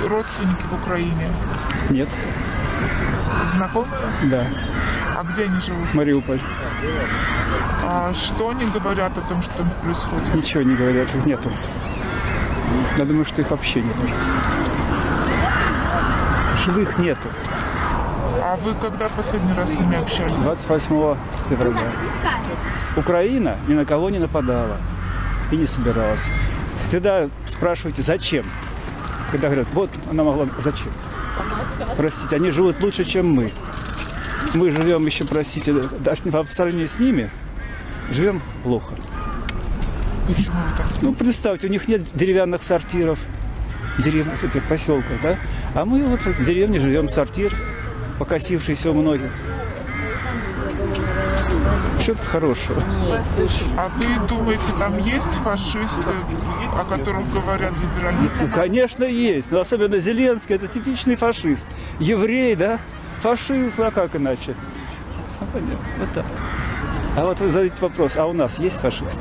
родственники в Украине? Нет. Знакомые? Да. А где они живут? Мариуполь. А что они говорят о том, что там происходит? Ничего не говорят, их нету. Я думаю, что их вообще нет уже. Живых нету. А вы когда последний раз с ними общались? 28 февраля. Украина ни на кого не нападала и не собиралась. Всегда спрашиваете, зачем? Когда говорят, вот она могла, зачем? Простите, они живут лучше, чем мы. Мы живем еще, простите, даже в сравнении с ними, живем плохо. Почему вы так? Ну, представьте, у них нет деревянных сортиров, деревьев, этих поселков, да? А мы вот в деревне живем, сортир, покосившийся у многих. Что-то хорошего. А вы думаете, там есть фашисты, о которых говорят федеральные? Ну, конечно, есть. Но особенно Зеленский, это типичный фашист. Еврей, да? Фашист, а как иначе? Ну, понятно, вот так. А вот вы задаете вопрос, а у нас есть фашисты?